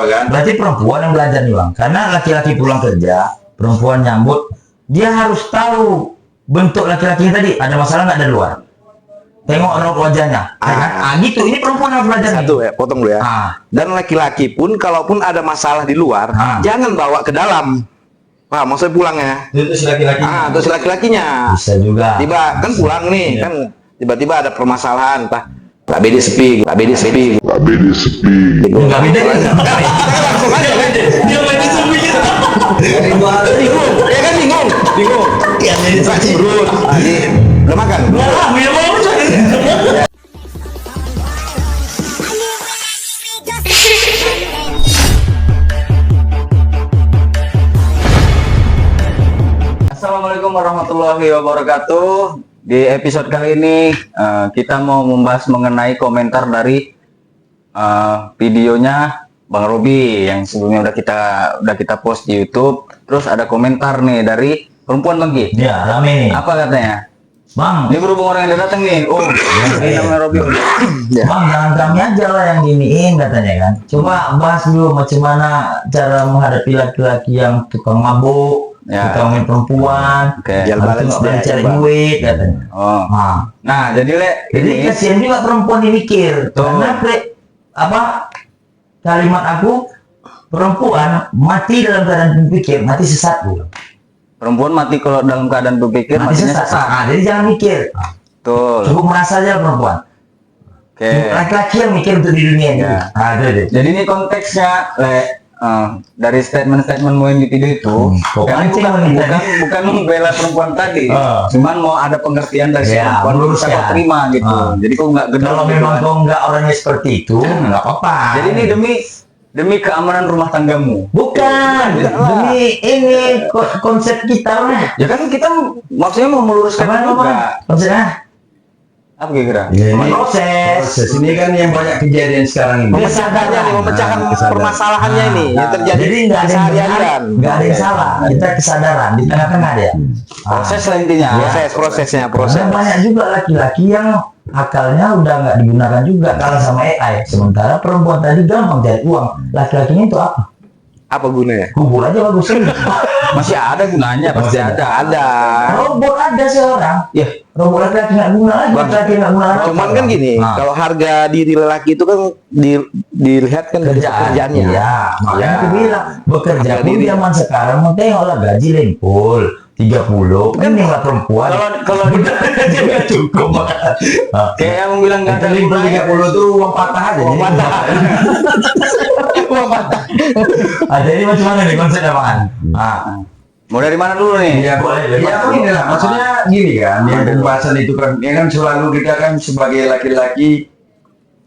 kan? Berarti perempuan yang belajar nih bang, karena laki-laki pulang kerja, perempuan nyambut, dia harus tahu bentuk laki-lakinya tadi ada masalah nggak dari luar. Tengok raut wajahnya, gitu. Ini perempuan yang belajar Satu nih. ya, potong dulu ya. Dan laki-laki pun, kalaupun ada masalah di luar, jangan bawa ke dalam. Paham? Maksudnya pulangnya. Itu si laki-lakinya. Itu si laki-lakinya. Bisa juga. Tiba kan pulang nih, kan tiba-tiba ada permasalahan, entah nggak beda sepi, nggak beda sepi. Nggak beda. Langsung aja kan? Dia beda sepi. Bingung, ya kan bingung. Ya beda sepi. Udah makan? Minum apa? Assalamualaikum warahmatullahi wabarakatuh. Di episode kali ini kita mau membahas mengenai komentar dari videonya Bang Robi yang sebelumnya udah kita post di YouTube. Terus ada komentar nih dari perempuan Bang Ki. Ya, rame nih. Apa katanya? Bang, Ini berhubung orang yang datang nih. Oh, ini namanya Robi. Bang, jangan kami aja lah yang giniin katanya kan. Coba bahas dulu macam mana cara menghadapi laki-laki yang tukang mabuk, tukang main perempuan, Jual balance nggak boleh dia, cari coba. duit katanya. Oh. Nah, jadi Jadi kasihan juga perempuan ini mikir. Karena kalimat aku, perempuan mati dalam keadaan berpikir, mati sesat bu. perempuan mati kalau dalam keadaan berpikir Mati matinya sesat. sesat. Nah, jadi jangan mikir. Betul. Cukup merasa aja perempuan. Oke. Laki-laki yang mikir untuk di dunia ini. Ya. Ada deh. Jadi ini konteksnya, dari statement-statementmu yang di video itu, kami bukan membela perempuan tadi, cuman mau ada pengertian dari si Ya, perempuan meluruskan. bisa kau terima gitu. Jadi kau nggak gedor. Kalau gitu memang kan. kau nggak orangnya seperti itu, nggak apa-apa. Jadi ini demi keamanan rumah tanggamu. bukan demi ini konsep kita lah. Ya kan kita maksudnya mau meluruskan juga. Konsepnya Apa kira-kira? proses. Ini kan yang banyak kejadian sekarang ini. Kesadaran. Memecahkan permasalahannya ini yang terjadi Jadi nggak ada yang benar, sehari-harian. nggak ada yang salah. Kita kesadaran di tengah-tengah dia. Proses lah intinya. Prosesnya. Karena banyak juga laki-laki yang akalnya udah nggak digunakan juga kalah sama AI. Sementara perempuan tadi gampang cari uang. Laki-lakinya itu apa? Apa gunanya? Kubur aja bagus. Masih ada gunanya, pasti ada. Robot ada seorang. Ya, Robot laki-laki nggak guna lagi. Laki-laki nggak guna lagi. Cuman kan gini, kalau harga diri lelaki itu kan dilihat kan dari pekerjaannya. Iya, makanya aku bilang bekerja Harga pun diri. zaman sekarang mau tengoklah gaji lempul 30 kan tinggal perempuan. kalau gaji nggak cukup. kayak yang bilang nggak ada lempul gunanya. 30 tuh uang patah aja. Uang patah. Uang patah. Jadi macam mana nih konsep apaan? Mau dari mana dulu nih? Ya boleh. Ya ini lah. Maksudnya gini kan, yang pembahasan itu kan, ya kan selalu kita kan sebagai laki-laki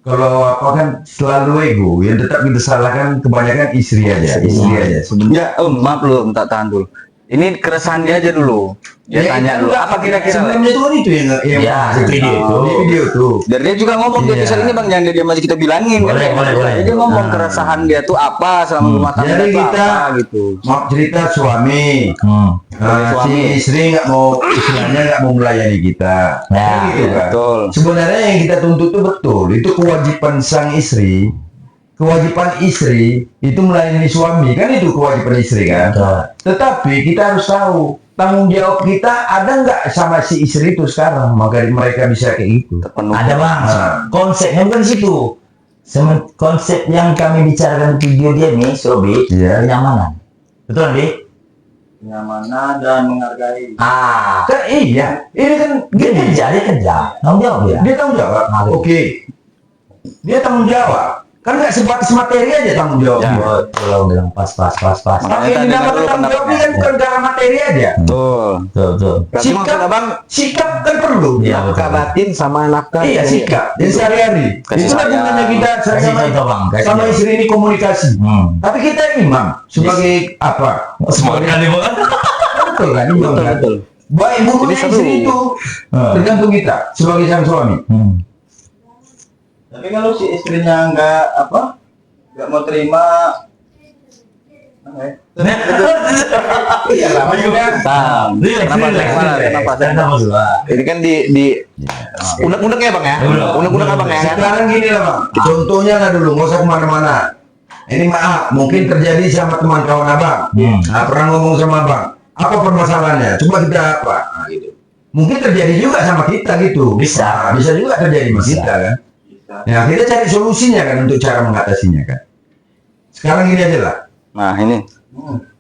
kalau apa kan selalu ego, yang tetap kita salahkan kebanyakan istri aja. Sebenarnya Ya, maaf lu, minta tahan dulu. Ini keresahan dia aja dulu. Dia tanya dulu, apa kira-kira? sebelumnya itu kan itu yang Ya, di video itu. Dan dia juga ngomong di Iya. episode ini bang, jangan dia masih kita bilangin Boleh, kan? boleh. Jadi dia ngomong keresahan dia tuh apa selama rumah tangga Jadi itu kita apa gitu. mau cerita suami, Suami. si istri nggak mau, istilahnya nggak mau melayani kita. Ya, Kan gitu kan. betul. Sebenarnya yang kita tuntut itu betul, itu kewajiban sang istri. Kewajiban istri itu melayani suami, kan itu kewajiban istri kan. Betul. Tetapi kita harus tahu tanggung jawab kita ada nggak sama si istri itu sekarang, maka mereka bisa kayak gitu. Terpenuhi. Ada bang, konsepnya bukan di situ. Konsep yang kami bicarakan di video dia nih, Sobi, Iya. kenyamanan. Betul, Bi? Kenyamanan dan menghargai. Kan iya, ini kan Dia gini, kerja, tanggung jawab dia. dia tanggung jawab. Oke, dia tanggung jawab. Kan nggak sebatas materi aja tanggung jawabnya. Kalau bilang pas. Tapi yang Makanya tadi dinamakan dulu tanggung jawab ini kan pendapatnya. bukan karena materi aja. Betul. Betul. Sikap, Berarti maksud abang sikap kan perlu. Iya, Nafkah betul. batin sama nafkah. Iya, Iya. sikap. Dan sehari-hari. Kasih Itulah sayang. gunanya kita Kasih sama contoh, Bang. Kasih sama contoh. istri ini komunikasi. Tapi kita imam sebagai apa? Sebagai kali banget. Betul kan? Imam kan? betul. Baik buruknya Ini seru. istri itu tergantung kita sebagai sang suami. Tapi kalau si istrinya nggak mau terima, Iya lah, maksudnya Kenapa? ini kan di undang-undang ya bang ya, undang-undang abang ya. Sekarang gini lah bang, contohnya lah dulu, nggak usah kemana-mana. ini maaf, mungkin terjadi sama teman kawan abang. Nah, pernah ngomong sama abang, apa permasalahannya? Coba kita apa? Nah, gitu. Mungkin terjadi juga sama kita gitu. Bisa. Nah, bisa juga terjadi sama kita kan. Ya, kita cari solusinya kan untuk cara mengatasinya kan. Sekarang gini aja lah. Nah, ini.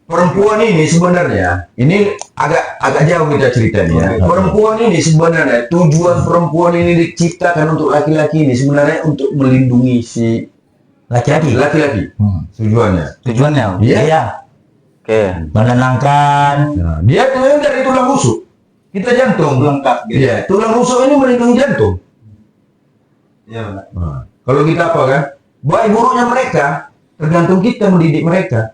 Perempuan ini sebenarnya, ini agak jauh kita ceritanya. Perempuan ini sebenarnya, tujuan perempuan ini diciptakan untuk laki-laki ini sebenarnya untuk melindungi si laki-laki. Tujuannya. Tujuannya. Iya. Iya. Oke. Menenangkan. Nah, dia tuh dari tulang rusuk. Kita jantung. Lengkap gitu. Iya, tulang rusuk ini melindungi jantung. Iya, benar. Nah, kalau kita apa kan? Baik buruknya mereka tergantung kita mendidik mereka.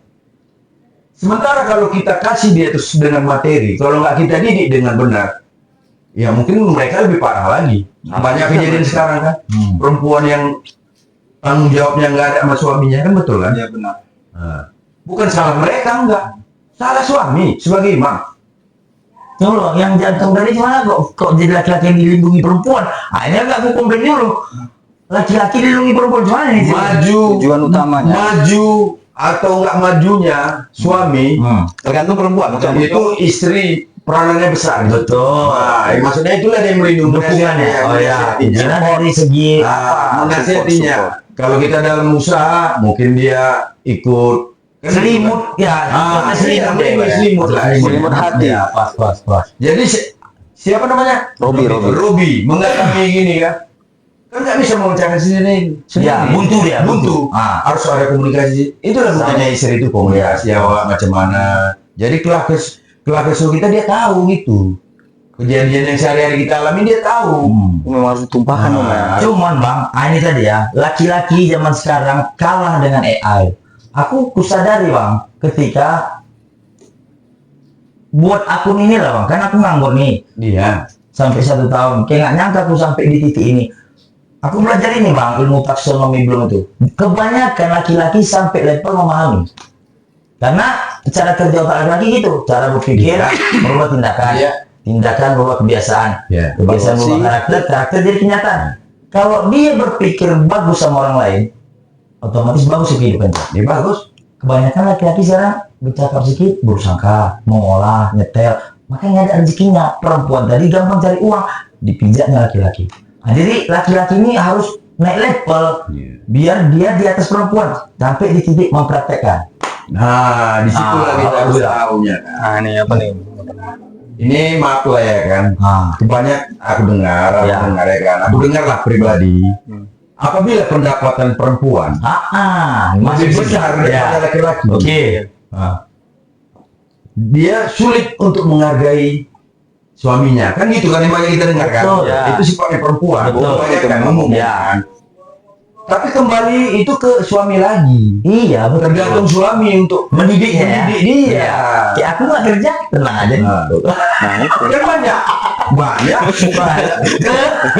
Sementara kalau kita kasih dia terus dengan materi, kalau nggak kita didik dengan benar, ya mungkin mereka lebih parah lagi. Banyak kejadian sekarang kan, perempuan yang tanggung jawabnya nggak ada sama suaminya kan, betul kan? Iya, benar. Nah, bukan salah mereka, enggak. Salah suami sebagai imam. Tuh loh, yang jantung tadi gimana kok jadi laki-laki yang dilindungi perempuan? Akhirnya nggak aku komplain dulu. Laki-laki dilindungi perempuan gimana nih? Maju, Tujuan utamanya. maju atau nggak majunya suami, Tergantung perempuan. itu istri peranannya besar. Betul. Nah, maksudnya itulah yang melindungi Dukungannya. Oh ya, menasihatinya. karena dari segi Menasihatinya. Kalau kita dalam usaha, mungkin dia ikut selimut ya, iya, selimut selimut lah. Selimut hati. Ya, pas. Jadi siapa namanya? Robi mengatakan gini kan? Kan nggak bisa memecahkan sendiri. Ya, buntu dia, buntu. Harus ada komunikasi. Itulah gunanya istri itu, komunikasi awal macam mana. Jadi kelak kesel kita dia tahu gitu. Kejadian yang sehari-hari kita alami dia tahu. Memang harus ditumpahkan Om ya. Cuman bang, ini tadi ya, laki-laki zaman sekarang kalah dengan AI. Aku kusadari bang, ketika buat akun ini lah bang, kan aku nganggur nih. Iya. Sampai 1 tahun, kayak nggak nyangka aku sampai di titik ini. Aku belajar ini bang, ilmu taksonomi belum itu. Kebanyakan laki-laki sampai level memahami. Karena cara kerja otak laki-laki gitu, cara berpikir berubah tindakan, tindakan berubah kebiasaan, kebiasaan berubah karakter, karakter jadi kenyataan. Kalau dia berpikir bagus sama orang lain, otomatis bagus kehidupannya. Dia bagus. Kebanyakan laki-laki sekarang bercakap sedikit, bersangka, mengolah, nyetel, makanya ada rezekinya. Perempuan tadi gampang cari uang, dipijatnya laki-laki. Nah, jadi laki-laki ini harus naik level, biar dia di atas perempuan, sampai di titik mempraktekkan. Nah, disitulah kita harus tahunya. Nah, ini apa nih? Ini maaf lah ya kan. Kebanyak aku dengar ya kan. Aku dengar lah pribadi. Apabila pendapatan perempuan masih besar daripada laki-laki, dia sulit untuk menghargai suaminya, kan gitu kan yang banyak kita dengar kan. Itu sifatnya perempuan. Banyak kan ngomong kan. Tapi kembali itu ke suami lagi. Iya, betul. Tergantung suami untuk mendidik dia. Ya aku nggak kerja, tenang aja. Nah, itu kan banyak.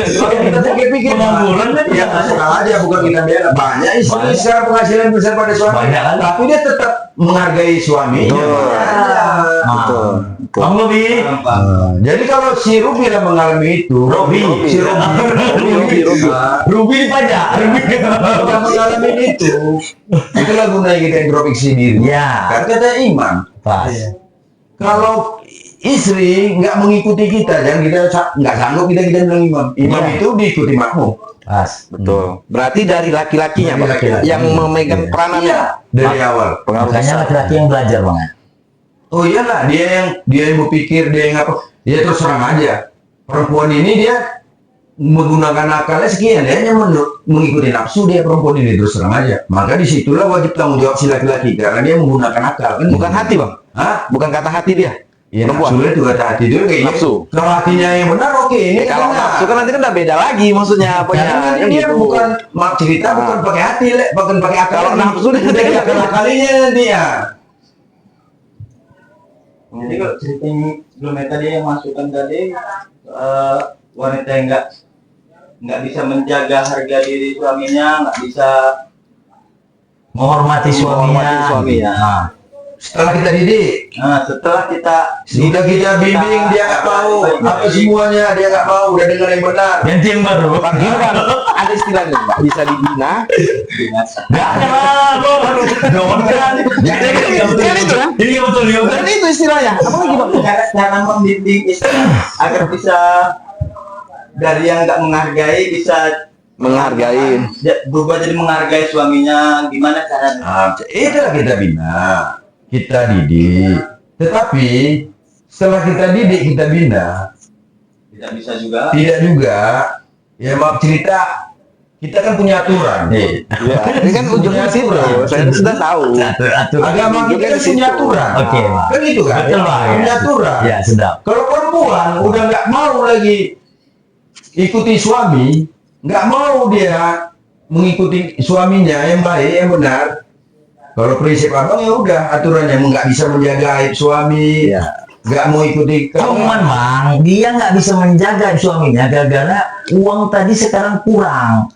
Kalau kita pikir pengangguran kan ya salah aja, bukan kita bela. Banyak istri sekarang penghasilan besar pada suami, tapi dia tetap menghargai suaminya. Betul. Bang Robi. Jadi kalau si Ruby yang mengalami itu, Ruby pajak, yang mengalami itulah gunanya kita introspeksi diri. Ya. Kan kata Imam, kalau istri nggak mengikuti kita, jangan kita nggak sanggup kita bilang imam. Imam itu diikuti makmum. Pas. Betul. Berarti dari laki-lakinya Pak, yang memegang peranannya dari awal. Makanya laki-laki yang belajar banget. Oh iyalah, dia yang berpikir, dia yang apa, dia terus terang aja. Perempuan ini dia menggunakan akalnya sekian, dia hanya mengikuti nafsu dia perempuan ini terus terang aja. Maka disitulah wajib tanggung jawab si laki-laki karena dia menggunakan akal kan. Bukan hati bang? Bukan kata hati dia. Iya, nafsunya juga kata hati dulu kayaknya. Nafsu. Kalau hatinya yang benar oke. Ini kalau nafsu kan nanti kan udah beda lagi maksudnya apa ya? Kan dia bukan maaf cerita bukan pakai hati, bukan pakai akal. Kalau nafsu dia udah akal-akalinya nanti ya. Jadi kalau cerita sebelum tadi yang masukkan tadi wanita yang nggak bisa menjaga harga diri suaminya, nggak bisa menghormati suaminya. Setelah kita didik, Nah, setelah kita sudah kita bimbing, dia nggak mau apa semuanya, dia nggak mau, udah dengar yang benar. Ganti yang baru. Bang, gini Bang, ada istilah nih, Bang. Bisa dibina. Nggak ada lah, baru. Jangan. Ini betul. Dan itu istilahnya. Apa lagi Bang? cara membimbing istri agar bisa dari yang nggak menghargai bisa Menghargai. berubah jadi menghargai suaminya, gimana caranya? Itulah kita bina, kita didik. Tetapi setelah kita didik, kita bina, Tidak bisa juga. tidak juga. Ya maaf cerita, kita kan punya aturan. Ya, ini kan ujungnya situ. Saya sudah tahu. Agama kita kan punya aturan. Oke, Pak. Kan gitu kan? Betul, Pak. Punya aturan. Ya, sedap. Kalau perempuan udah nggak mau lagi ikuti suami, nggak mau dia mengikuti suaminya yang baik, yang benar. Kalau prinsip abang ya udah aturannya nggak bisa menjaga aib suami, Iya. nggak mau ikuti. Cuman Bang, dia nggak bisa menjaga suaminya gara-gara uang tadi sekarang kurang.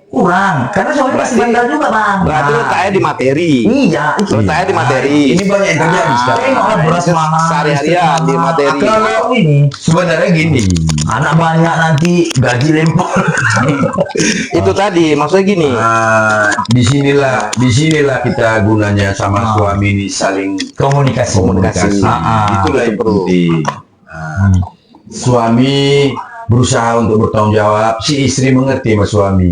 Karena suami masih bandel juga Bang. Berarti Nah, letaknya di materi. Iya, itu. Letaknya di materi. Ini banyak yang terjadi sekarang. Tengoklah beras mahal, Sehari-harian di materi. Kalau ini Sebenarnya gini, anak banyak nanti gaji lempar. Itu tadi, maksudnya gini. disinilah kita gunanya sama suami ini saling Komunikasi. komunikasi. Itulah yang penting. Suami berusaha untuk bertanggung jawab, si istri mengerti sama suami.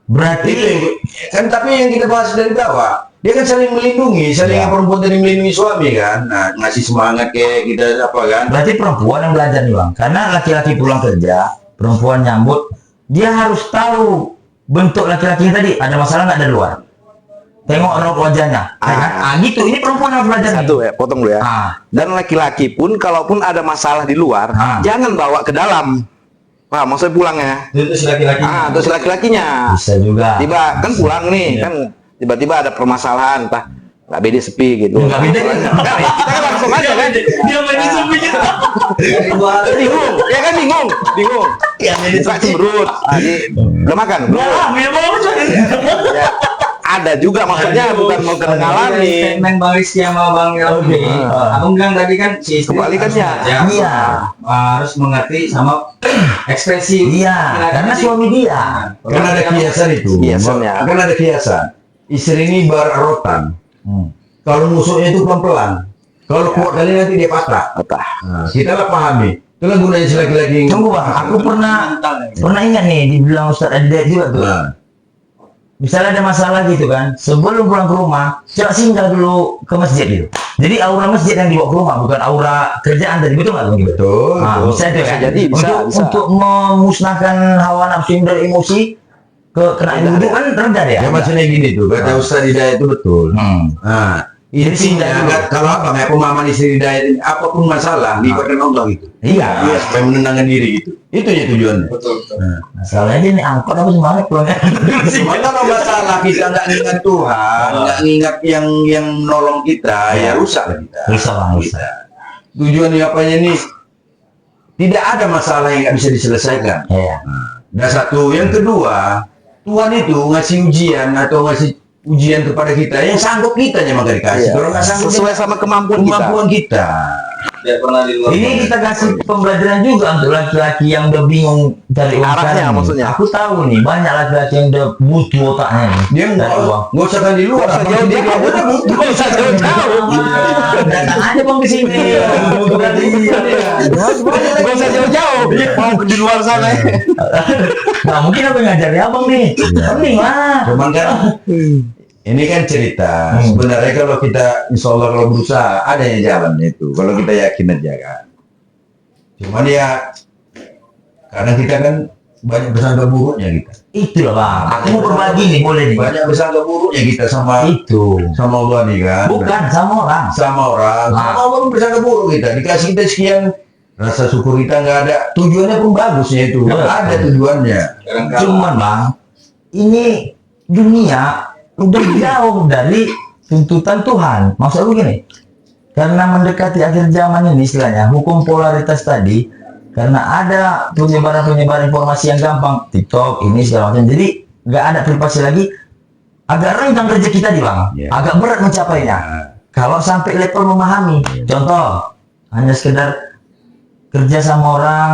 Berarti Itu yang, kan tapi yang kita bahas dari bawah, dia kan saling melindungi, saling Ya. perempuan tadi melindungi suami kan. Nah, ngasih semangat kayak kita apa kan. berarti perempuan yang belajar nih Bang. Karena laki-laki pulang kerja, perempuan nyambut, dia harus tahu bentuk laki-laki tadi ada masalah nggak dari luar. Tengok raut wajahnya. Gitu. Ini perempuan harus belajar nih. Satu ya, potong dulu ya. Dan laki-laki pun, kalaupun ada masalah di luar, jangan bawa ke dalam. Wah, maksudnya pulangnya. Itu laki-laki. Terus laki-lakinya. Bisa juga. Tiba kan pulang nih, kan tiba-tiba ada permasalahan, entah nggak beda sepi gitu. Nggak beda. Kita kan langsung aja kan. Dia main sepi gitu. Bingung, ya kan bingung. Ya main Buka cemberut. Udah makan? Belum. Ya, ada juga maksudnya bukan mau kena ngalamin. Statement Bang Rizky sama Bang Yogi. Abang bilang tadi kan si istri Kebalikannya. harus- Iya. harus mengerti sama ekspresi. Iya, karena suami dia. Kan ada kiasan itu. Kiasannya. Kan ada kiasan. Istri ini berotan. Kalau musuhnya itu pelan-pelan. Kalau kuat kali nanti dia patah. Nah, kita lah pahami. Itulah gunanya si laki-laki. Tunggu Bang, aku pernah ingat nih dibilang Ustadz Adik juga tuh. Nah, Misalnya ada masalah gitu kan, sebelum pulang ke rumah, coba singgah dulu ke masjid gitu. Jadi aura masjid yang dibawa ke rumah, bukan aura kerjaan tadi, betul nggak Bang? betul. Nah, betul. bisa itu kan? jadi, bisa. Untuk memusnahkan hawa nafsu yang dari emosi ke kena wudhu kan rendah ya. Ya maksudnya gini tuh, kata Ustaz Hidayat itu betul. Nah, intinya kalau apa kayak pemahaman istri Hidayat ini, apapun masalah libatkan Allah gitu. Iya. Iya, supaya menenangkan diri gitu. Itu ya tujuannya. Masalahnya dia nih angkot apa semangat pulangnya. Cuma kalau masalah kita nggak ingat Tuhan, nggak ingat yang nolong kita, ya rusak lah kita. Rusak Bang, rusak. Tujuannya apanya nih? Tidak ada masalah yang nggak bisa diselesaikan. Iya. Dan satu, yang kedua, Tuhan itu ngasih ujian atau ngasih ujian kepada kita yang sanggup kita yang maka dikasih. Iya. Kalau nggak sanggup Sesuai sama kemampuan kita. Biar pernah di luar. Ini kita kasih pembelajaran juga untuk laki-laki yang udah bingung cari uang Arahnya sekarang nih. maksudnya. Aku tahu nih banyak laki-laki yang udah butuh otaknya nih. Dia Cari uang. nggak usah kan di luar, Nggak usah Abang jauh-jauh. dia udah butuh. Nggak usah jauh-jauh. Datang aja Bang ke sini. Butuhkan dia. Gak usah jauh-jauh. Mau di luar sana. Nah mungkin apa yang ngajari abang nih? Penting lah. Cuman kan ini kan cerita. Sebenarnya kalau kita insya Allah kalau berusaha ada yang jalan itu. Kalau kita yakin aja kan. Cuman ya karena kita kan banyak bersangka buruknya kita. Itulah Bang. Aku mau berbagi nih, boleh nih. Banyak bersangka buruknya kita sama Itu. Allah nih kan. Bukan sama orang. Sama orang. Sama orang bersangka buruk kita. Dikasih kita sekian, rasa syukur kita nggak ada. Tujuannya pun bagusnya itu. Nggak ada tujuannya. Cuman Bang, ini dunia udah jauh dari tuntutan Tuhan. Maksud aku gini, karena mendekati akhir zaman ini istilahnya, hukum polaritas tadi, karena ada penyebaran informasi yang gampang, TikTok, ini segala macam, jadi nggak ada privasi lagi, agak renggang rezeki tadi Bang, Ya. agak berat mencapainya. kalau sampai level memahami, contoh hanya sekedar kerja sama orang,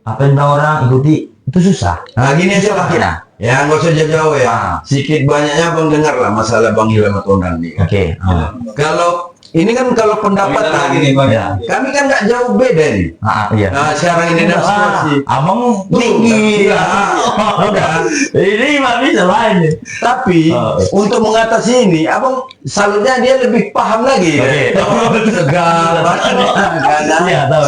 apa yang bilang orang ikuti, itu susah. Nah gini aja lah, Kita. ya nggak usah jauh-jauh ya. Sedikit banyaknya Bang dengar lah masalah Bang Ilham atau Nandi. Oke. Kalau ini kan kalau pendapatan, Gini, Bang. Ya. kami kan nggak jauh beda nih. Iya. Nah sekarang ini dalam situasi. Abang tinggi. Iya. Udah. Ini nggak bisa lain. Tapi untuk mengatasi ini, abang salutnya dia lebih paham lagi. Oke. Segar, Iya, tahu.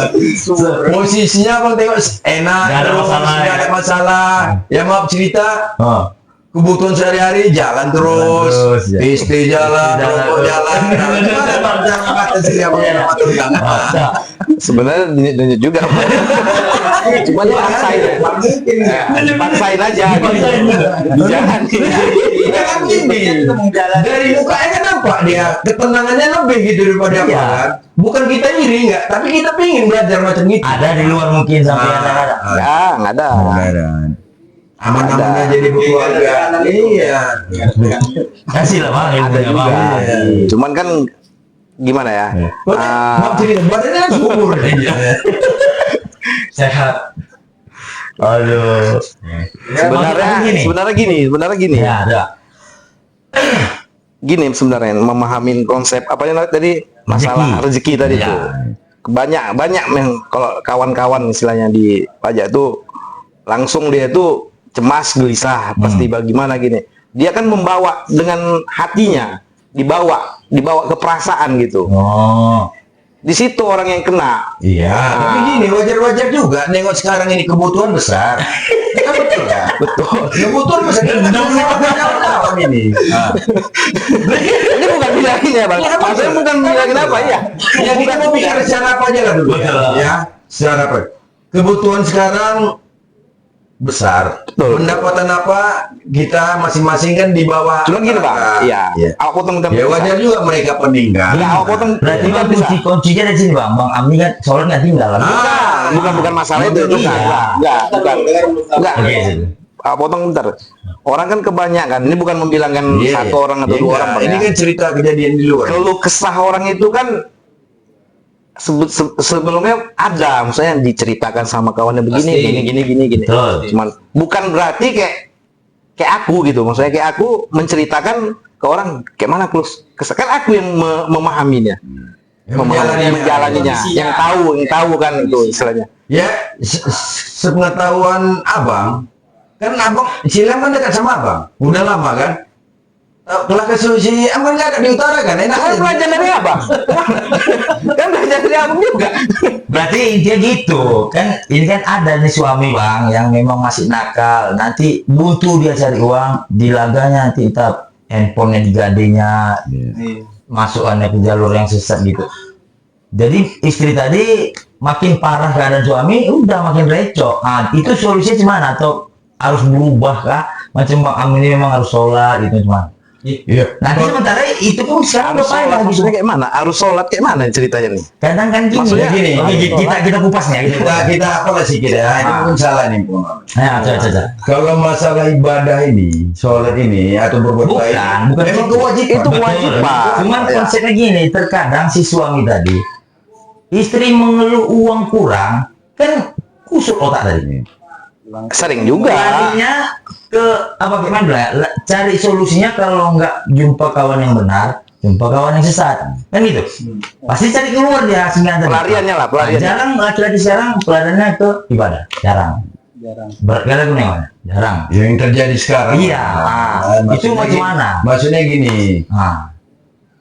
posisinya abang tengok enak, Nggak ada terus, masalah, nggak ya. ada masalah. Ya maaf cerita, Oh. kebutuhan sehari-hari jalan terus, terus, ya. istri jalan, Jalan rokok terus. jalan. Nah, gimana bang cara mengatasi abang yang maturgang? Sebenarnya nunjuk juga. Cuman dipaksain. Dipaksain aja. Jangan. Ya kan gini, dari mukanya kan nampak dia ketenangannya lebih gitu daripada apa Iya. kan? Bukan kita iri nggak, tapi kita pengen belajar macam itu. Ada di luar mungkin sampai ada. Nggak ada. Aman-amannya jadi berkeluarga. Iya. Kasih lah bang, Ada ilmunya juga. bang. Cuman kan gimana ya? Maaf cerita, badannya kan subur. Sehat. Aduh. Sebenarnya gini. Ya, ada. Gini sebenarnya memahami konsep apa yang tadi masalah rezeki tadi Iya. tuh. Banyak kalau kawan-kawan istilahnya di pajak tuh langsung dia tuh cemas gelisah pasti bagaimana gini. Dia kan membawa dengan hatinya, dibawa ke perasaan gitu. Oh. Di situ orang yang kena. Iya, tapi gini wajar-wajar juga nengok sekarang ini kebutuhan besar. Kan betul ya? Betul. Kebutuhan besar. Tahun ini. Ini bukan bilangin ya bang. Maksudnya bukan bilangin apa ya. Ya kita mau bicara secara apa aja lah dulu. Betul. Ya, secara apa? Kebutuhan sekarang besar. Betul. Pendapatan apa kita masing-masing kan di bawah. Cuman gini bang. Iya. Aku potong Ya wajar juga mereka peninggal. Ya, aku potong. Berarti kan bisa. kuncinya dari sini bang. Bang Amni kan sholat nggak tinggal. Bukan masalah itu. Iya. Enggak. Oke. Aku potong bentar. Orang kan kebanyakan. Ini bukan membilangkan Iya, satu orang atau iya, dua enggak. orang. Bang, Ini ya. kan cerita kejadian di luar. Keluh kesah orang itu kan sebelumnya ada, misalnya diceritakan sama kawannya begini, Pasti. gini. Betul. Cuman bukan berarti kayak aku gitu, maksudnya kayak aku menceritakan ke orang kayak mana kan aku yang memahaminya, menjalaninya, yang tahu kan itu istilahnya. Ya, sepengetahuan abang, kan abang, Silam kan dekat sama abang, udah lama kan? Kelas ke Susi, abang nggak ada di utara kan? Enak Kan aja. belajar dari apa? Kan belajar dari abang juga. Berarti intinya gitu kan, ini kan ada nih suami bang yang memang masih nakal, nanti butuh dia cari uang, di laganya nanti kita handphonenya digadenya, masukannya ke jalur yang sesat gitu. Jadi istri tadi makin parah keadaan suami, udah makin recok. Nah, itu solusinya gimana? Atau harus berubah kah? Macam Bang Amin ini memang harus sholat gitu cuman. Iya. Nanti sementara itu pun sekarang Harus udah sholat, parah gitu. maksudnya kayak mana? Harus sholat kayak mana ceritanya nih? Kadang kan gini, Maksudnya gini, gini, kita kupasnya gitu. Kita apa lah sih kita? Ini mungkin salah nih, Bung. Nah, coba. Kalau masalah ibadah ini, sholat ini atau berbuat baik, Bukan memang itu. kewajiban. Itu kewajiban. Cuman Ya. konsepnya gini, terkadang si suami tadi, istri mengeluh uang kurang, kan kusut otak tadi. Sering juga. Larinya ke apa gimana lah, cari solusinya kalau nggak jumpa kawan yang benar, jumpa kawan yang sesat, kan gitu. Pasti cari keluar dia hasilnya tadi. Pelariannya lah, pelariannya. Jarang laki-laki sekarang pelariannya ke ibadah, jarang. Berat kali aku nengoknya, jarang. Yang terjadi sekarang. Iya. Itu maksudnya mau gimana? Maksudnya gini, Nah,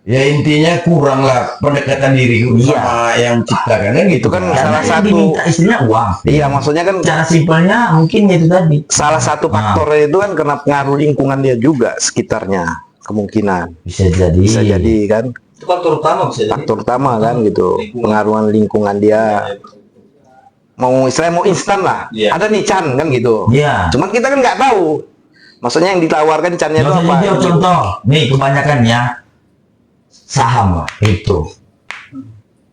ya intinya kurang lah pendekatan diri sama yang ciptakan kan gitu Itu kan kan. karena salah yang satu. diminta istrinya uang. Iya, maksudnya kan Cara simpelnya mungkin itu tadi. salah satu faktornya itu kan karena pengaruh lingkungan dia juga sekitarnya, kemungkinan Bisa jadi. bisa jadi kan Itu faktor utama bisa jadi. faktor utama kan gitu, Lingkungan. pengaruhan lingkungan dia. Mau istilahnya mau instan lah, Iya. ada nih Chan kan gitu. Iya. Cuman kita kan nggak tahu, maksudnya yang ditawarkan Channya itu Nggak usah apa? jauh, contoh, nih kebanyakannya saham lah, itu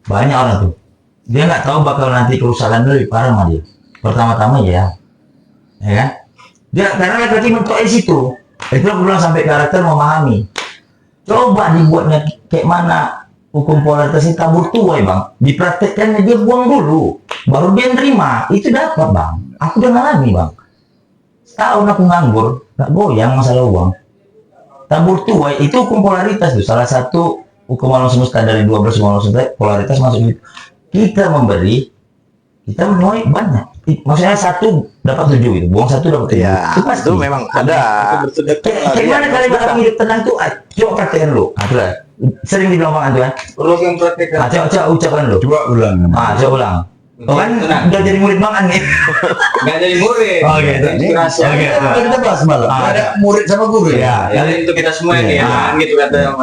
banyak orang tuh dia nggak tahu bakal nanti kerusakan lebih parah sama dia. Pertama-tama ya kan? Dia karena lagi mentok di situ. Itu aku bilang sampai karakter memahami. Coba dibuatnya kayak mana hukum polaritas ini tabur tuai bang, dipraktekkannya dia buang dulu, baru dia nerima, itu dapat bang. Aku udah ngalami bang, setahun aku nganggur, nggak goyang masalah uang. Tabur tuai itu hukum polaritas tuh, salah satu hukum alam semesta dari 12 hukum alam semesta, polaritas masuk gitu. Kita memberi, kita menuai banyak. Maksudnya 1 dapat 7 gitu, buang 1 dapat 7. Ya, itu memang ada. Gimana kalian orang hidup tenang tuh? Coba praktekkan dulu. Itulah. Sering dibilang bang Antu kan? Perlu yang praktekkan. Coba ucapkan dulu. Coba ulang. Coba ulang. Oh kan udah jadi murid bang An nih. Nggak jadi murid. Oh gitu. Inspirasi. Oke. Kita bahas malam. Ada murid sama guru ya. Jadi untuk kita semua ini ya, gitu kata yang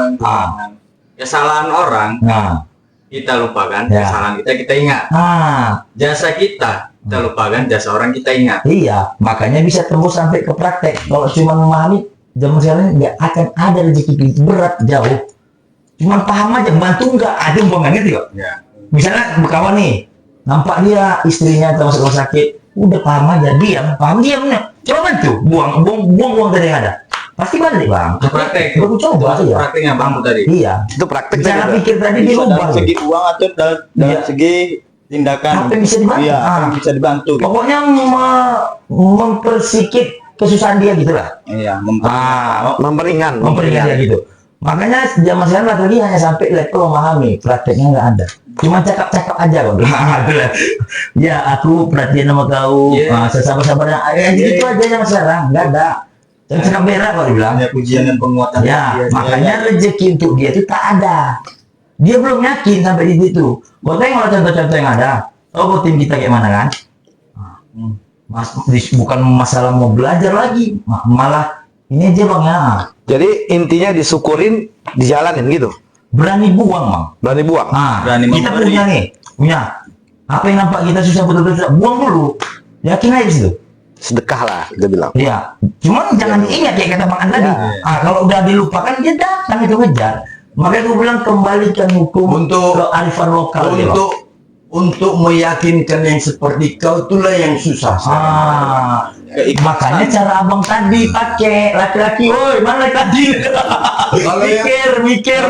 kesalahan orang kita lupakan, kesalahan kita ingat. Jasa kita lupakan, jasa orang kita ingat. Iya, makanya bisa tembus sampai ke praktek. Kalau cuma memahami, zaman sekarang nggak akan ada rezeki itu, berat jauh. Cuma paham aja, bantu nggak ada umpamanya gitu kok. Ya. Misalnya berkawan nih, nampak dia istrinya termasuk rumah sakit, udah paham aja, diam nih. Coba bantu, buang uang dari yang ada. Pasti balik bang. Praktek. Baru coba ya. Prakteknya bang tadi. Iya. Itu praktek Cara juga. pikir tadi Bisa dirubah. dalam segi uang atau dalam segi tindakan. Apa yang bisa dibantu? Iya, apa yang bisa dibantu. Gitu. Pokoknya mempersikit kesusahan dia gitu lah. Iya, Memperingan. Memperingan dia gitu. Makanya zaman sekarang lagi hanya sampai level memahami, prakteknya nggak ada. Cuma cakap-cakap aja kok. Ya aku perhatian sama kau, sesabar-sabarnya. Gitu aja zaman sekarang, nggak ada. Dan cakap merah kalau dibilang. Hanya pujian dan penguatan. Ya, makanya rezeki untuk dia itu tak ada. Dia belum yakin sampai di situ. Kau tengok contoh-contoh yang ada. Oh, tim kita kayak mana kan? Bukan masalah mau belajar lagi, malah ini aja bang ya. Jadi intinya disyukurin, dijalanin gitu. Berani buang bang. Berani buang. Berani Kita memberi. punya. Apa yang nampak kita susah betul-betul susah, buang dulu. Yakin aja di situ. Sedekah lah, kita bilang. Iya. Cuman jangan diingat kayak kata Bang An tadi. Kalau udah dilupakan dia datang itu ngejar. Makanya gue bilang kembalikan hukum Untuk- ke arifan lokal. ya, Bang. Untuk meyakinkan yang seperti kau itulah yang susah. Makanya cara abang tadi pakai laki-laki, woi mana tadi? mikir.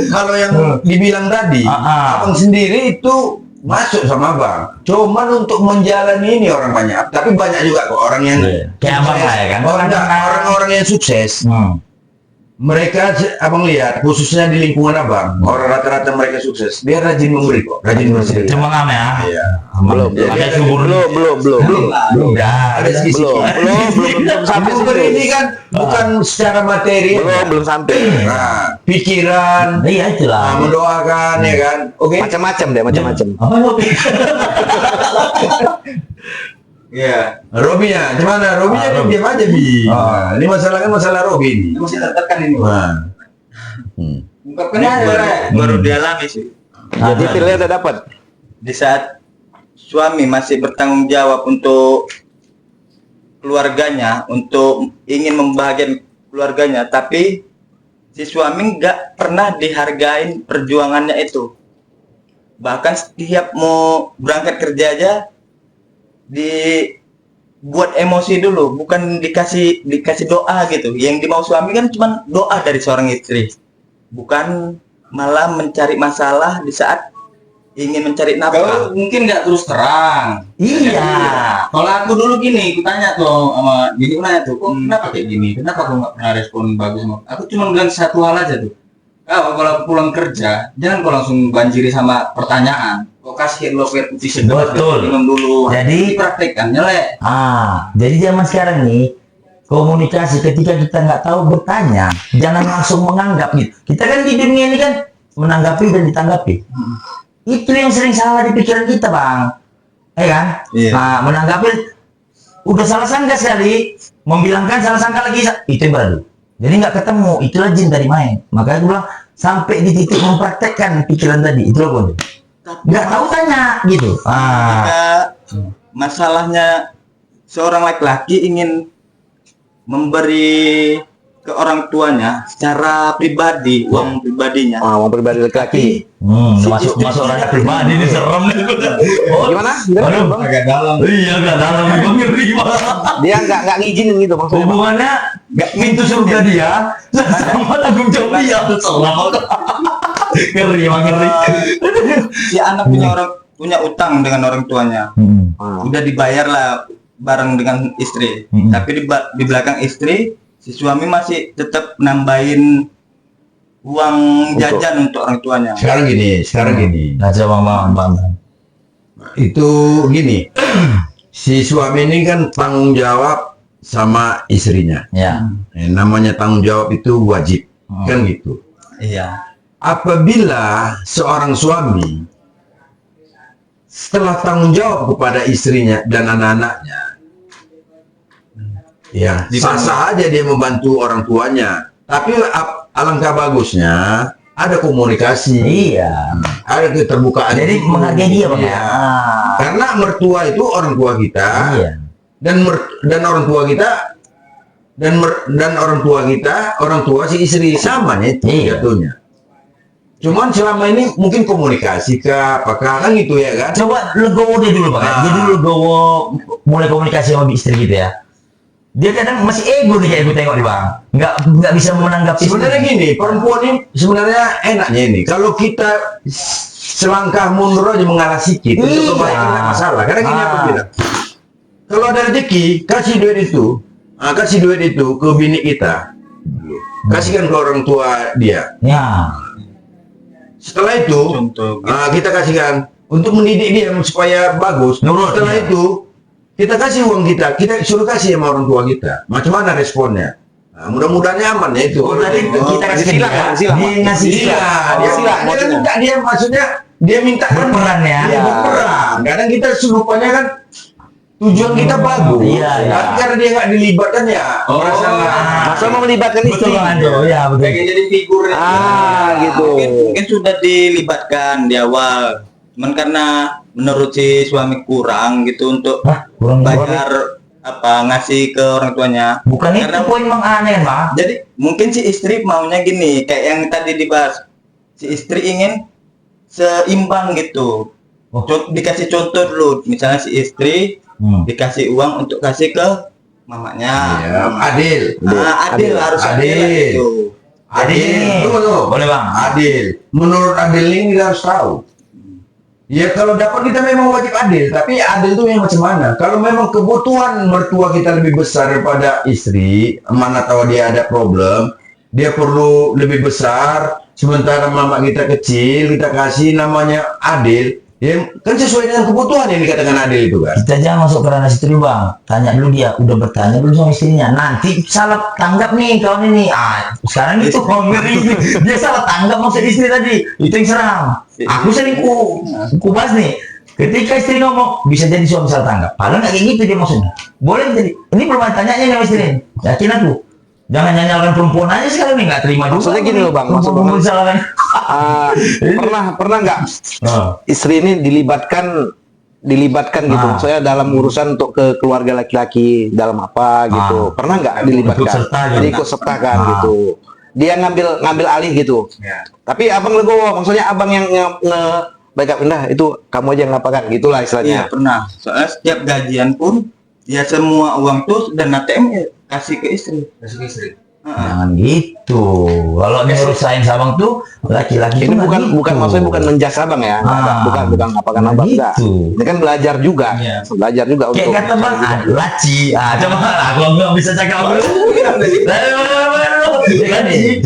Kalau yang dibilang tadi, abang sendiri itu masuk sama abang. Cuman untuk menjalani ini orang banyak, tapi banyak juga kok orang yang Kayak abang lah ya kan? Orang-orang yang sukses. Mereka abang lihat khususnya di lingkungan abang, orang rata-rata mereka sukses. Dia rajin memberi kok, rajin bersedekah. Cuma ngame ya. Iya. Belum. Udah. Ada sisi Belum sampai Memberi ini kan bukan secara materi. belum sampai. Nah, pikiran, Iya itulah. mendoakan ya kan. Oke. Macam-macam deh, macam-macam. Apa lo Iya. Robinya, gimana? Robinya diam aja bi. Ini masalah kan masalah Robi ini. Masih tertekan ini. Nah. Ungkapkan aja. Baru dialami sih. Jadi pilih udah dapat. Di saat suami masih bertanggung jawab untuk keluarganya, untuk ingin membahagiakan keluarganya, tapi si suami nggak pernah dihargain perjuangannya itu. Bahkan setiap mau berangkat kerja aja dibuat emosi dulu, bukan dikasih doa gitu. Yang dimau suami kan cuma doa dari seorang istri, bukan malah mencari masalah di saat ingin mencari nafkah. Kau mungkin nggak terus terang. Iya. Kalau aku dulu gini, aku tanya tuh sama bini, aku nanya tuh, kok kenapa kayak gini? Kenapa aku nggak pernah respon bagus sama? Aku cuma bilang satu hal aja tuh. Kalau aku pulang kerja, jangan kau langsung banjiri sama pertanyaan. Kau kasih lo air putih segar, Betul. minum dulu. Jadi- dipraktekkan, nyelek. Jadi zaman sekarang nih komunikasi ketika kita nggak tahu bertanya, jangan langsung menganggap gitu. Kita kan di dunia ini kan menanggapi dan ditanggapi. Itu yang sering salah di pikiran kita bang, kan? Iya. Nah, menanggapi udah salah sangka sekali, membilangkan salah sangka lagi, itu yang beradu. Jadi nggak ketemu, itulah jin dari main. Makanya gue bilang sampai di titik mempraktekkan pikiran tadi, itulah gue. Nggak tahu tanya gitu. Ketika masalahnya seorang laki-laki ingin memberi ke orang tuanya secara pribadi, uang pribadinya, Uang pribadi laki-laki. Masuk ranah pribadi ini serem nih. Gimana? Aduh, Agak dalam. iya nggak dalam bang ngeri banget. Dia nggak ngizinin gitu maksudnya. Hubungannya pintu surga dia sama tanggung jawab dia. Serem banget. Ngeri, emang ngeri. Si anak punya utang dengan orang tuanya. Udah dibayar lah bareng dengan istri. Tapi di belakang istri, si suami masih tetap nambahin uang jajan untuk orang tuanya. Sekarang gini. Nah, coba bang. Itu gini. Si suami ini kan tanggung jawab sama istrinya. Ya. Namanya tanggung jawab itu wajib. Kan gitu. Iya. Apabila seorang suami setelah tanggung jawab kepada istrinya dan anak-anaknya, ya sah-sah aja dia membantu orang tuanya. Tapi alangkah bagusnya ada komunikasi, Iya. ada keterbukaan. Jadi menghargai dia bang. Iya. Karena mertua itu orang tua kita, Iya. dan orang tua kita dan orang tua si istri samanya itu Iya. jatuhnya. Cuman selama ini mungkin komunikasi apakah kan gitu ya kan? Coba legowo dia dulu bang. Dia dulu legowo mulai komunikasi sama istri gitu ya. Dia kadang masih ego nih kayak gue tengok nih bang. Nggak bisa menanggapi. Sebenarnya gini, perempuan ini sebenarnya enaknya ini. Kalau kita selangkah mundur aja mengalah sikit untuk kebaikan nggak masalah. Karena gini aku bilang, kalau ada rezeki kasih duit itu ke bini kita, kasihkan ke orang tua dia. Ya. Setelah itu Contoh. kita kasihkan untuk mendidik dia supaya bagus. Nurut, Setelah iya. itu kita kasih uang kita suruh kasih sama orang tua kita. Macam mana responnya? Nah, mudah-mudahan aman ya itu. Berarti kita kasih silakan, dia. silakan. Dia ngasih Iya, dia silakan, kan maksudnya. minta dia maksudnya dia minta kan Berperan ya. Iya, berperan. Kadang kita rupanya kan tujuan kita bagus. Iya, iya. Tapi karena dia nggak dilibatkan ya merasa Masa mau melibatkan Betul istri? bang Ando. Ya betul. Pengen jadi figur. Gitu. Mungkin sudah dilibatkan di awal. Cuman karena menurut si suami kurang gitu untuk Hah, kurang bayar ngasih ke orang tuanya. Bukan itu Karena- poin bang aneh bang. Jadi mungkin si istri maunya gini, kayak yang tadi dibahas. Si istri ingin seimbang gitu. Oh. Dikasih contoh dulu, misalnya si istri dikasih uang untuk kasih ke mamanya. ya, adil. Adil harus adil lah Adil. gitu. Jadi gini. Tunggu. Boleh bang. Adil. Menurut adil ini kita harus tahu. Ya kalau dapat kita memang wajib adil, tapi adil itu yang macam mana? Kalau memang kebutuhan mertua kita lebih besar daripada istri, mana tahu dia ada problem, dia perlu lebih besar, sementara mama kita kecil, kita kasih namanya adil, ya kan sesuai dengan kebutuhan yang dikatakan adil itu kan. Kita jangan masuk ke ranah situ dulu bang. Tanya dulu dia, udah bertanya belum sama istrinya. Nanti salah tanggap nih kawan ini. Sekarang itu ngeri. Dia salah tanggap maksud istri tadi. Itu yang serang. Aku sering ku bahas nih. Ketika istri ngomong, bisa jadi suami salah tanggap. Padahal nggak kayak gitu dia maksudnya. Boleh jadi. Ini belum tanyanya sama istri. Yakin aku. Jangan nyanyalkan perempuan aja sekarang nih, nggak terima juga. Maksudnya gini loh, Bang. Maksud Perempuan Bang- disalahkan. pernah nggak istri ini dilibatkan gitu, saya dalam urusan untuk ke keluarga laki-laki dalam apa gitu, pernah nggak dilibatkan? Ikut serta gitu. Diikut sertakan gitu, dia ngambil alih gitu. Tapi abang legowo, maksudnya abang yang backup indah itu kamu aja yang ngapakan gitulah Iya istilahnya. pernah. Soalnya setiap gajian pun ya semua uang tuh dan ATM ya kasih ke istri. Jangan gitu. Kalau menurut saya sabang tuh laki-laki Ini tuh nggak bukan gitu. maksudnya bukan menjas abang ya, bukan ngapakan abang enggak. Gitu. Ini kan belajar juga, belajar juga Kayak untuk kata bang, laci. Coba aku nggak bisa cakap dulu. Ya kan nih.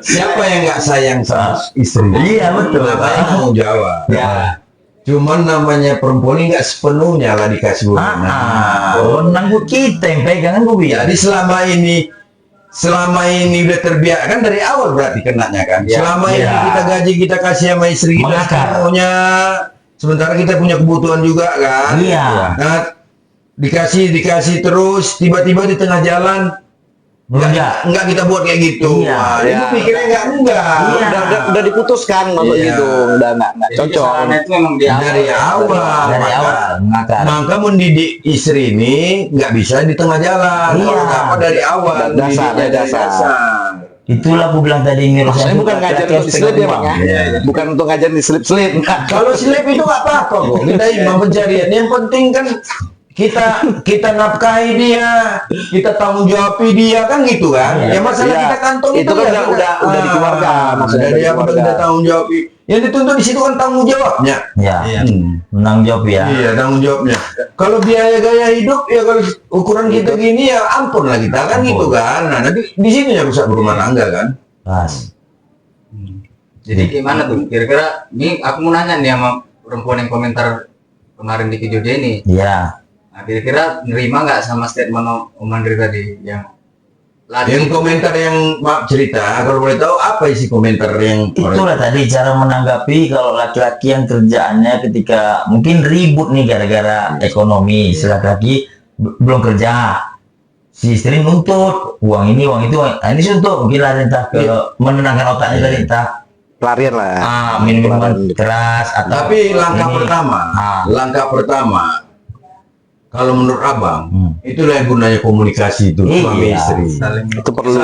Siapa yang nggak sayang sama istri? Iya betul. Namanya tanggung jawab. Ya. Cuman namanya perempuan ini nggak sepenuhnya lah dikasih wewenang. Wewenang buat kita yang pegangan gue biar. Jadi selama ini udah terbiak kan dari awal berarti kenanya kan. Selama ini Iya. kita gaji kita kasih sama istri kita Mengakar. semuanya. Sementara kita punya kebutuhan juga kan. Iya. Nah, dikasih terus tiba-tiba di tengah jalan Enggak. enggak kita buat kayak gitu. Iya. Wah, Iya. itu pikirnya enggak. Iya. udah diputuskan maksud Iya. gitu, udah nggak Jadi cocok. kesalahannya itu memang di awal. Dari awal. Dari Maka- awal mengakar. Maka mendidik istri ini nggak bisa di tengah jalan. Iya. Kalau dapat dari awal. Dasar, mendidiknya dari dasar. Itulah aku bilang tadi ini. Maksudnya bukan ngajar untuk diselip ya bang ya, Iya. bukan untuk ngajar diselip-selip. Kalau selip itu nggak apa-apa kok. Kita imam pencarian. Yang penting kan kita nafkahi dia, kita tanggung jawabi dia kan gitu kan. Ya masalah Iya. kita kantong Itu kan udah dikeluarkan, maksudnya Maksudnya dia udah udah kita tanggung jawabi. Yang dituntut di situ kan tanggung jawabnya. Ya, menang jawab ya. Iya, tanggung jawabnya. Kalau biaya gaya hidup ya kalau ukuran kita gini ya ampun lah kita kan gitu kan. Nah, nanti di sini ya rusak berumah tangga kan. Pas. Jadi gimana tuh? Kira-kira ini aku mau nanya nih sama perempuan yang komentar kemarin di video dia ini. Iya. Nah, kira-kira nerima nggak sama statement Om Andri tadi yang Yang komentar yang maaf cerita, kalau boleh tahu apa isi komentar yang Itulah tadi cara menanggapi kalau laki-laki yang kerjaannya ketika mungkin ribut nih gara-gara ekonomi, si laki-laki belum kerja, si istri nuntut uang ini uang itu, nah, ini sih untuk mungkin lari entah ke menenangkan otaknya tadi entah pelarian lah. minum-minuman keras atau Tapi langkah ini. pertama, kalau menurut abang, itulah yang gunanya komunikasi itu suami Iya. istri. Itu perlu.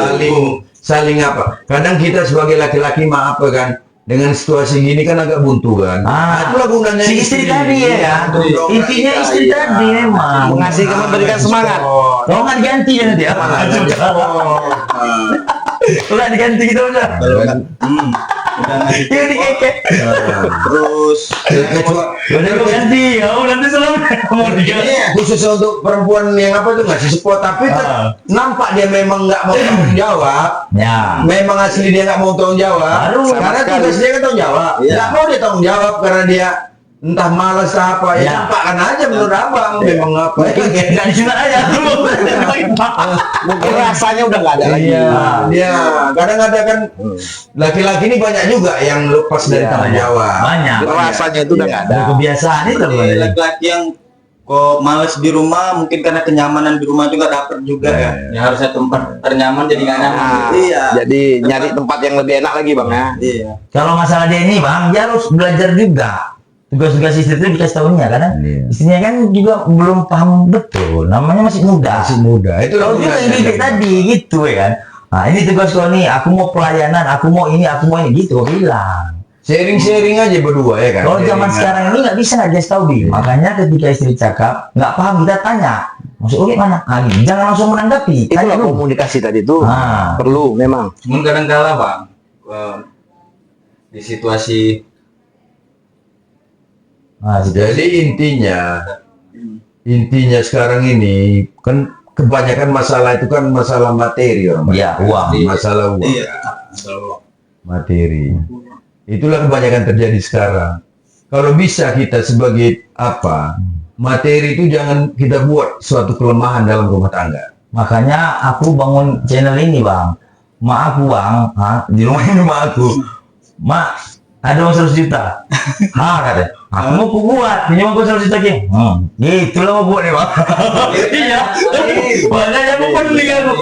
Saling apa? Kadang kita sebagai laki-laki maaf kan, dengan situasi gini kan agak buntu kan. Itulah gunanya si istri tadi ya, Dong, intinya kita, istri iya. tadi memang Mengasih memberikan semangat. kalau nggak diganti ya nanti apa? Kalau nggak diganti gitu udah. Udah ngasih Iya dikekek. terus Udah gue ganti, kamu nanti selalu mau diganti. Ini khusus untuk perempuan yang apa tuh ngasih support, tapi nampak dia memang nggak mau tanggung jawab. Ya. Memang asli dia nggak mau tanggung jawab. Baru. Karena Sama tugas dia kan tanggung jawab. Nggak mau dia tanggung jawab karena dia entah malas apa. Ya, Ya. nampakkan aja menurut abang memang apa. Nggak disunat aja. Mungkin rasanya udah nggak ada lagi. Iya, kadang ada kan laki-laki ini banyak juga yang lepas dari Iya, tanggung jawab. Banyak. Rasanya itu udah nggak ada. Ada kebiasaan itu Jadi, Bang. laki-laki yang kok males di rumah mungkin karena kenyamanan di rumah juga dapat juga ya. yang harusnya tempat ternyaman jadi nggak nyaman? Nah, Iya. Jadi nyari tempat yang lebih enak lagi bang ya. Iya. Kalau masalah dia ini Bang, dia harus belajar juga. Tugas-tugas istri itu dikasih tahunya karena istrinya kan juga belum paham betul. Namanya masih muda. Masih muda. Itu Kalau dia kayak gitu tadi gitu ya kan. Nah ini tugas kau nih, aku mau pelayanan, aku mau ini, aku mau ini gitu, kau bilang. Sharing-sharing aja berdua ya kan. Kalau zaman Sharing sekarang ini nggak bisa nggak tahu Bi. Makanya ketika istri cakap nggak paham kita tanya, maksud gimana? Ah, gini, jangan langsung menanggapi. Tanya Itulah dulu. komunikasi tadi tuh perlu memang. Cuman kadang-kala bang, di situasi Jadi intinya sekarang ini kan kebanyakan masalah itu kan masalah materi orang. Ya, uang. Masalah uang. Iya. Materi. Itulah kebanyakan terjadi sekarang. Kalau bisa kita sebagai apa? Materi itu jangan kita buat suatu kelemahan dalam rumah tangga. Makanya aku bangun channel ini Bang. Mak aku Bang, di rumah ini mak aku. Mak, ada uang 100 juta. Katanya. Aku mau ku buat, pinjam aku 100 juta Ki. Gitu lah mau buat nih Bang. Iya. Makanya aku peduli aku.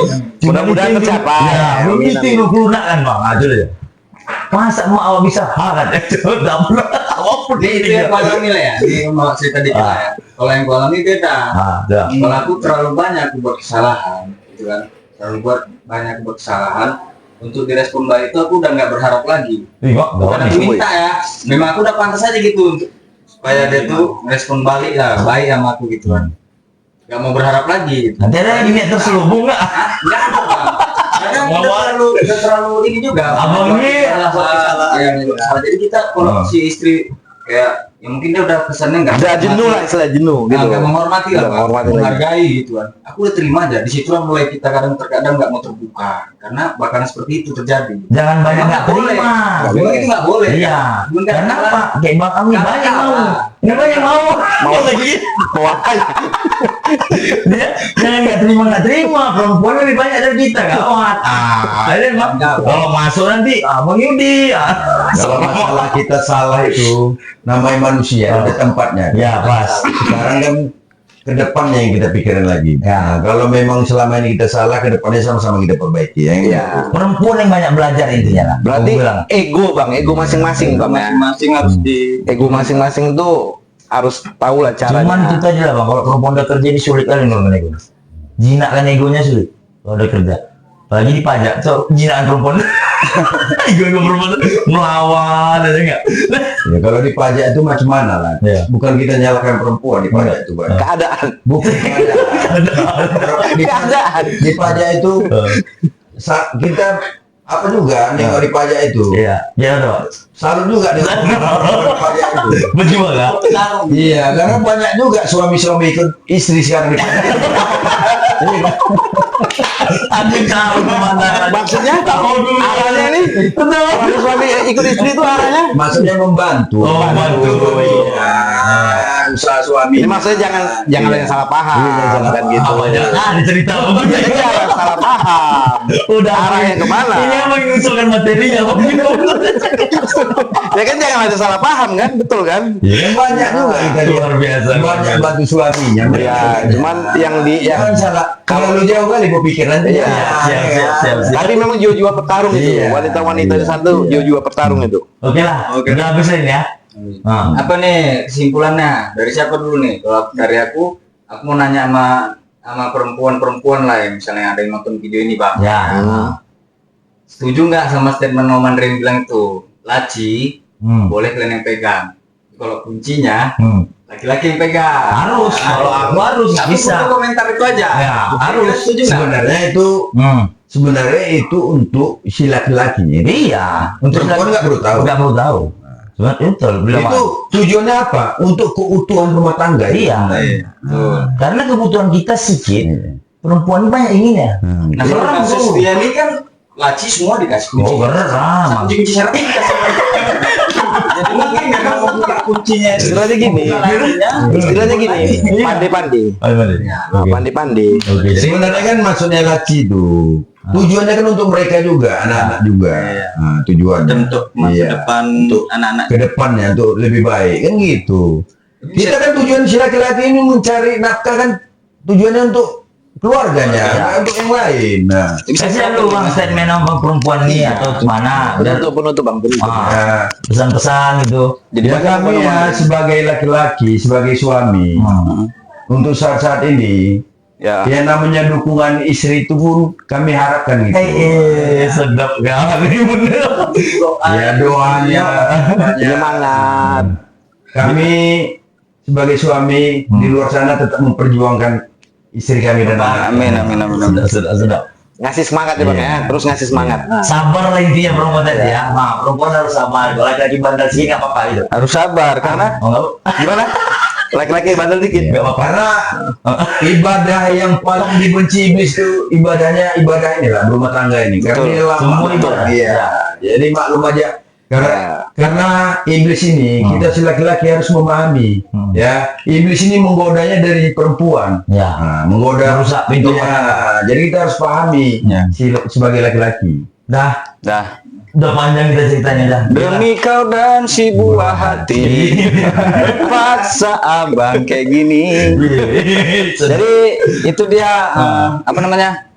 Mudah-mudahan tercapai. Ya, belum Amin, itu 20 nak kan Bang. Itu dia. Masa mak awak bisa katanya. Enggak pernah. Awak peduli. itu yang kau alami lah ya, ini mau cerita dikit lah ya. Kalau yang kau alami beda. Dah. Kalau aku terlalu banyak buat kesalahan, gitu kan, terlalu banyak buat kesalahan. Untuk direspon balik itu aku udah nggak berharap lagi. Bukan aku minta ya, memang aku udah pantas aja gitu untuk supaya dia tuh respon balik lah, baik sama aku gitu kan. Gak mau berharap lagi. Gitu. Nanti ada yang niat terselubung nggak? Nggak ada Bang. Kadang udah terlalu ini juga. Abang ini salah. Jadi kita kalau si istri kayak ya mungkin dia udah kesannya nggak. Udah jenuh lah istilah jenuh gitu. Nggak menghormati lah, Nggak Bang. menghormati lagi. Menghargai gitu kan. Aku udah terima aja. Di situlah mulai kita terkadang nggak mau terbuka karena bakalan seperti itu terjadi. Jangan banyak nggak terima. Memang itu nggak boleh. Iya. Cuman Kenapa? Kayak Bang Ami Karena banyak mau. apa? Ini banyak mau lagi. Dia jangan nggak terima. Perempuan lebih banyak dari kita gawat. Jadi Bang, kalau masuk nanti Bang Yudi. Kalau masalah kita salah itu namanya manusia ada tempatnya. Ya pas. Sekarang kan ke depannya yang kita pikirin lagi. Ya. Nah, kalau memang selama ini kita salah, ke depannya sama-sama kita perbaiki. Ya. Iya. Perempuan yang banyak belajar intinya lah. Berarti Aku bilang. ego bang, ego masing-masing bang ya. Masing-masing harus di Ego masing-masing tuh harus tahu lah caranya. Cuman itu aja lah Bang. Kalau perempuan udah kerja ini sulit kali ngurangin ego. Jinak kan egonya sulit. Kalau udah kerja. Apalagi di pajak, so jinaan perempuan. Gue perempuan melawan, ada nggak? Ya kalau di pajak itu macam mana lah? Iya. Bukan kita nyalakan perempuan di pajak itu, Pak. Keadaan. Bukan Keadaan. di pajak itu kita apa juga nengok di pajak itu. Iya, ya dong. Salut juga dengan di pajak itu. Berjuang lah. Iya, karena banyak juga suami-suami ikut istri sekarang di pajak. Aku tahu kemana. Maksudnya Tahu dulu. arahnya nih. Suami ikut istri itu arahnya. Maksudnya membantu. Oh, membantu. Iya. Usaha suami. Ini maksudnya jangan ada yang salah paham. Kan gitu. Apa jangan cerita apa? Jadi jangan salah paham. Udah Arahnya kemana? Ini yang mengusulkan materinya apa gitu. Ya kan jangan ada salah paham kan, betul kan? Ya, banyak juga kita lihat. Luar biasa. Banyak bantu suaminya. Ya, cuman yang Jangan salah. Kalau lu jauh kali pikiran Iya, siap. tapi memang jiwa-jiwa petarung itu. Iya. Wanita-wanita di sana tuh jiwa-jiwa petarung itu. Oke lah. Udah habis ini ya. Apa nih kesimpulannya? Dari siapa dulu nih? Kalau dari aku mau nanya sama perempuan-perempuan lah ya, misalnya ada yang nonton video ini, Bang. Ya. Setuju nggak sama statement Om Andre yang bilang itu? Laci boleh kalian yang pegang. Kalau kuncinya laki-laki yang pegang. Harus. Kalau aku harus nggak bisa. Aku komentar itu aja. Ya, harus. Setuju nggak? Sebenarnya itu untuk si laki-lakinya. Iya. Untuk Perempuan nggak perlu tahu. Nggak perlu tahu. Sebenarnya betul. Itu tujuannya apa? Untuk keutuhan rumah tangga. Iya. Karena kebutuhan kita sedikit. Perempuan banyak inginnya. Nah, kalau kasus dia ini kan laci semua dikasih kunci. Oh, beneran. Kunci syarat dikasih. Jadi mungkin nggak mau buka kuncinya. Istilahnya gini. Istilahnya gini. Pandai-pandai. Pandai-pandai. Oke. Sebenarnya kan maksudnya laci itu tujuannya kan untuk mereka juga, anak-anak juga. Nah, tujuannya Untuk masa depan untuk anak-anak. ke depannya untuk lebih baik kan gitu. Kita kan tujuan si laki-laki ini mencari nafkah kan tujuannya untuk keluarganya, bukan untuk yang lain. Nah, Kasih dulu bang statement sama perempuan ini atau gimana? Penutup bang. nah, Pesan-pesan gitu. Jadi ya kami ya sebagai laki-laki, sebagai suami, untuk saat-saat ini, ya. yang namanya dukungan istri itu pun kami harapkan gitu. Sedap banget ini bener. Ya doanya, Semangat. kami sebagai suami di luar sana tetap memperjuangkan istri kami dan anak. Amin. Sudah. Ngasih semangat ya bang ya. Terus ngasih semangat. Sabar lah intinya perempuan tadi ya. Nah, perempuan harus sabar. Kalau laki-laki bandel sih nggak apa-apa itu. Harus sabar karena Oh, nggak apa. gimana? Laki-laki bandel dikit. Nggak apa-apa. Karena ibadah yang paling dibenci iblis itu ibadah ini lah rumah tangga ini. Karena Betul. ini lama Semua betul. ibadah. Iya. Jadi maklum aja. Karena iblis ini kita si laki-laki harus memahami ya iblis ini menggodanya dari perempuan. Ya. Nah, menggoda Merusak pintu ya, jadi kita harus pahami sebagai laki-laki. Dah. Udah panjang kita ceritanya dah. Demi kau dan si buah hati paksa abang kayak gini. Jadi itu dia apa namanya?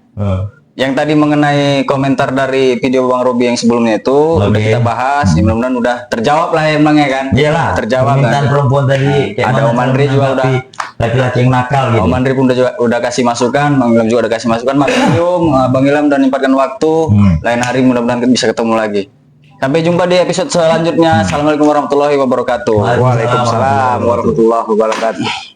Yang tadi mengenai komentar dari video Bang Robi yang sebelumnya itu udah kita bahas, ya mudah-mudahan udah terjawab lah emangnya kan? Iyalah. Terjawab Permintaan kan? perempuan tadi. kayak Ada mana Om Andre cara juga menanggapi laki-laki yang nakal gitu. Om Andre pun udah kasih masukan, Bang Ilham juga udah kasih masukan. Makasih Bang Ilham dan menyempatkan waktu. Lain hari mudah-mudahan bisa ketemu lagi. Sampai jumpa di episode selanjutnya. Assalamualaikum warahmatullahi wabarakatuh. Waalaikumsalam Waalaikumsalam warahmatullahi wabarakatuh.